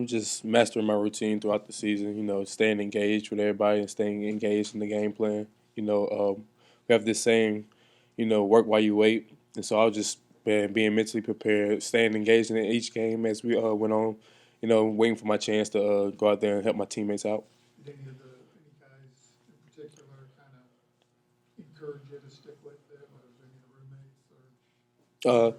Just mastering my routine throughout the season. Staying engaged with everybody and staying engaged in the game plan. We have this saying, work while you wait, and so I was just been being mentally prepared, staying engaged in each game as we went on. Waiting for my chance to go out there and help my teammates out. Did any guys in particular kind of encourage you to stick with it, whether it was any of the roommates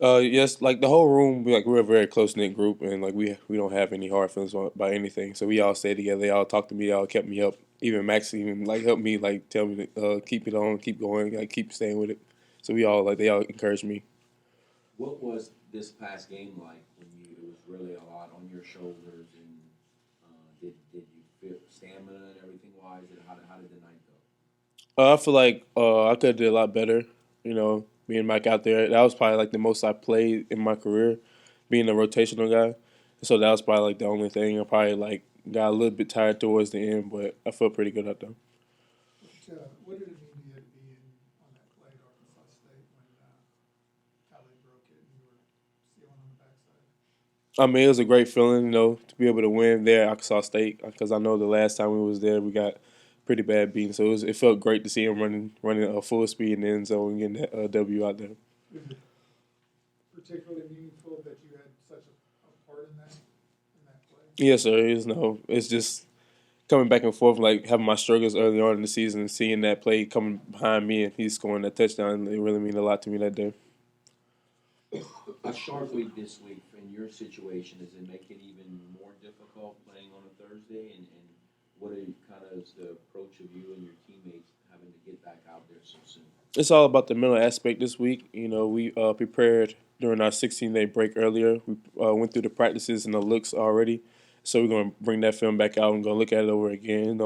Uh, yes, like the whole room, we're a very close knit group, and like we don't have any hard feelings about anything. So we all stay together. They all talk to me. They all kept me up. Even Max even like helped me, like tell me to keep it on, keep going, like keep staying with it. So we all like they all encourage me. What was this past game like when it was really a lot on your shoulders, and did you feel stamina and everything wise, and how did the night go? I feel like I could have did a lot better. Being back out there, that was probably like the most I played in my career, being a rotational guy. So that was probably like the only thing. I probably like got a little bit tired towards the end, but I felt pretty good out there. what did it mean to you to be in on that play at Arkansas State when Calais broke it and you were sealing on the backside? I mean, it was a great feeling, to be able to win there at Arkansas State because I know the last time we was there, we got pretty bad beaten. So it felt great to see him running a full speed in the end zone and getting that W out there. Was it particularly meaningful that you had such a part in that play? Yes, sir. It's just coming back and forth, like having my struggles early on in the season, and seeing that play coming behind me and he's scoring that touchdown. It really mean a lot to me that day. A short week this week in your situation, does it make it even more difficult playing on a Thursday? And what are kind of the approach of you and your teammates having to get back out there so soon? It's all about the mental aspect this week. We prepared during our 16-day break earlier. We went through the practices and the looks already. So we're going to bring that film back out and go look at it over again.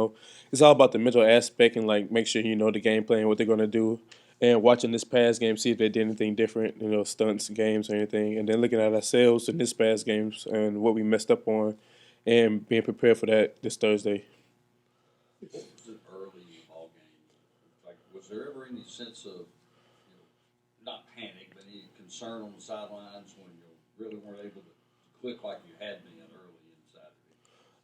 It's all about the mental aspect and like make sure you know the game plan, what they're going to do, and watching this past game, see if they did anything different, stunts, games, or anything, and then looking at ourselves in this past games and what we messed up on, and being prepared for that this Thursday. What was it early in the ball game? Like, was there ever any sense of, not panic, but any concern on the sidelines when you really weren't able to click like you had been early in Saturday?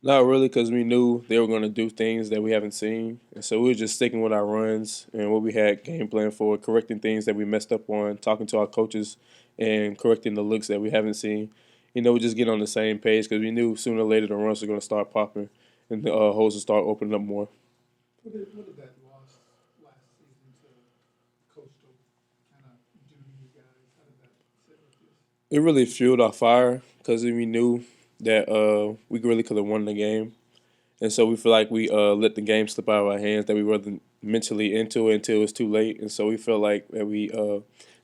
Not really, because we knew they were going to do things that we haven't seen, and so we were just sticking with our runs and what we had game plan for, correcting things that we messed up on, talking to our coaches, and correcting the looks that we haven't seen. We just get on the same page because we knew sooner or later the runs were going to start popping and the holes would start opening up more. What did that loss last season to Coastal kind of do to you guys? How did that sit with you? It really fueled our fire because we knew that we really could have won the game. And so we feel like we let the game slip out of our hands, that we wasn't mentally into it until it was too late. And so we feel like that we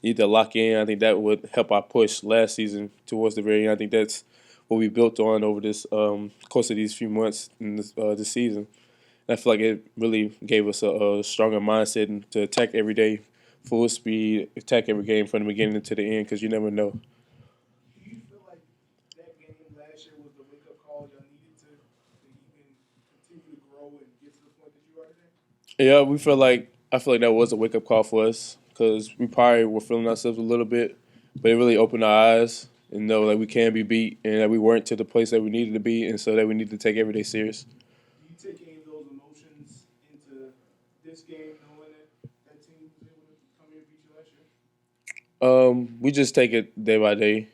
need to lock in. I think that would help our push last season towards the very end. I think that's what we built on over this course of these few months in this season. And I feel like it really gave us a stronger mindset and to attack every day, full speed, attack every game from the beginning to the end because you never know. Do you feel like that game last year was the wake up call y'all needed to even continue to grow and get to the point that you are today? Yeah, I feel like that was a wake up call for us because we probably were feeling ourselves a little bit, but it really opened our eyes and know that we can be beat and that we weren't to the place that we needed to be, and so that we need to take every day serious. Do you take any of those emotions into this game, knowing that that team was able to come here and beat you last year? We just take it day by day,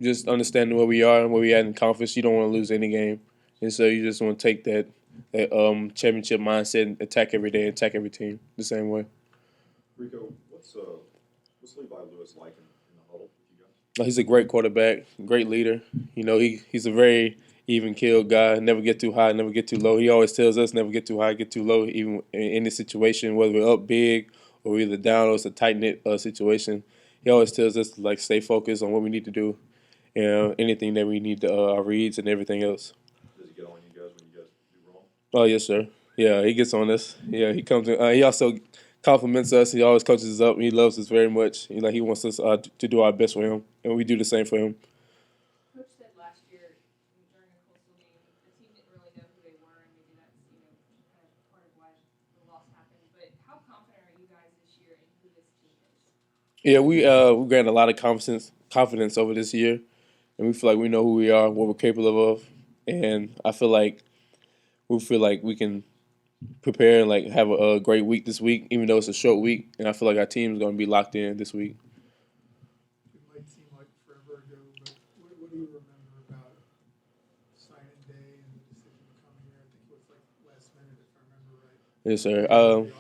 just understanding where we are and where we at in conference. You don't want to lose any game, and so you just want to take that championship mindset and attack every day, attack every team the same way. Rico, what's Levi Lewis like in the huddle with you guys? He's a great quarterback, great leader. He's a very even keeled guy. Never get too high, never get too low. He always tells us never get too high, get too low, even in any situation, whether we're up big or we're either down or it's a tight knit situation. He always tells us to like stay focused on what we need to do, and anything that we need to our reads and everything else. Does he get on you guys when you guys do wrong? Oh yes, sir. Yeah, he gets on us. Yeah, he comes. He also compliments us. He always coaches us up. He loves us very much. He wants us to do our best for him, and we do the same for him. Coach said last year during a coastal game, the team didn't really know who they were, and maybe that's kind of part of why the loss happened. But how confident are you guys this year in who this team is? Yeah, we gained a lot of confidence over this year. and we feel like we know who we are, what we're capable of, and I feel like we can prepare and like have a great week this week, even though it's a short week, and I feel like our team is going to be locked in this week. It might seem like forever ago, but what do you remember about signing day and the decision to come here? I think it was like last minute, if I remember right. Yes, sir. The offer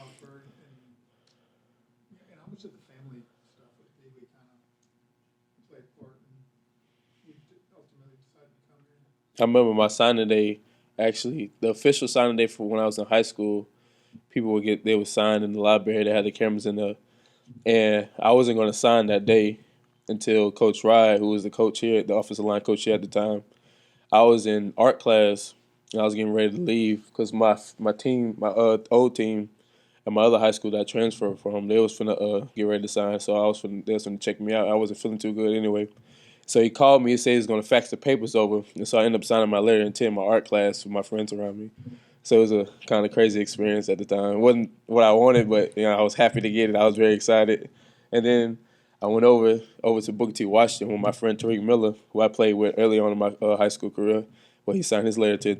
and how much of the family stuff with Bailey kind of played part in you ultimately decided to come here? I remember my signing day. Actually, the official signing day for when I was in high school, they would sign in the library. They had the cameras in the, and I wasn't going to sign that day until Coach Rye, who was the coach here, the offensive line coach here at the time. I was in art class and I was getting ready to leave because my team, my old team, and my other high school that I transferred from, they was finna get ready to sign. So they was finna check me out. I wasn't feeling too good anyway. So he called me and said he's gonna fax the papers over, and so I ended up signing my letter and attending my art class with my friends around me. So it was a kind of crazy experience at the time. It wasn't what I wanted, but I was happy to get it. I was very excited, and then I went over to Booker T. Washington with my friend Tariq Miller, who I played with early on in my high school career. Well, he signed his letter to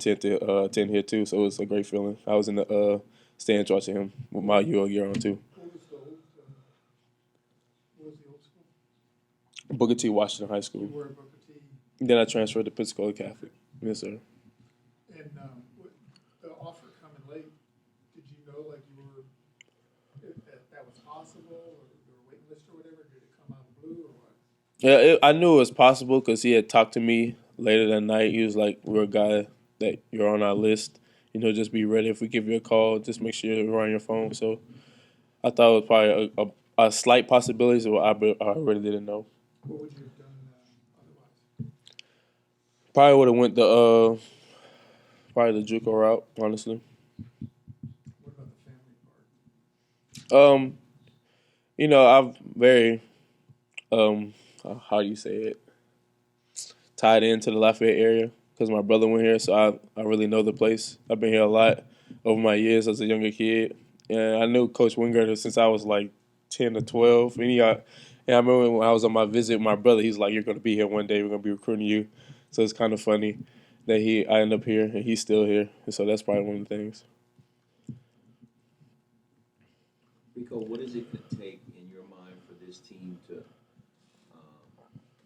attend here too, so it was a great feeling. I was in the stands watching him with my year on too. What was the old school? Booker T. Washington High You School. were at Booker T. Then I transferred to Pensacola Catholic. Yes, sir. And the offer coming late, did you know like you were that was possible, or you were waiting list or whatever? Did it come out of the blue or what? Yeah, I knew it was possible because he had talked to me later that night. He was like, "We're a guy that you're on our list. Just be ready if we give you a call. Just make sure you're on your phone." So I thought it was probably a slight possibility, so I really didn't know. What would you have done otherwise? Probably would have went probably the JUCO route, honestly. What about the family part? I'm very how do you say it? Tied into the Lafayette area because my brother went here, so I really know the place. I've been here a lot over my years as a younger kid, and I knew Coach Wingard since I was like 10 or 12. And I remember when I was on my visit with my brother, he's like, "You're going to be here one day. We're going to be recruiting you." So it's kind of funny that I end up here and he's still here, and so that's probably one of the things. Rico, what is it going to take in your mind for this team to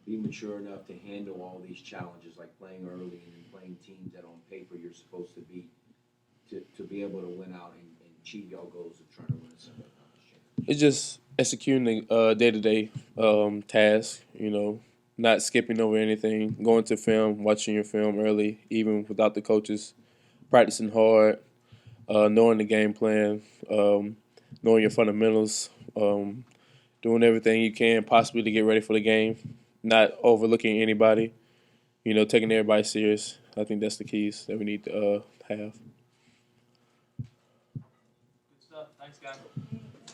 be mature enough to handle all these challenges, like playing early and then playing teams that on paper you're supposed to beat, to be able to win out and achieve your goals of trying to win a Sunday Conference championship? It's just executing the day-to-day task, not skipping over anything, going to film, watching your film early, even without the coaches, practicing hard, knowing the game plan, knowing your fundamentals, doing everything you can possibly to get ready for the game, not overlooking anybody, taking everybody serious. I think that's the keys that we need to have. Good stuff. Thanks, guys.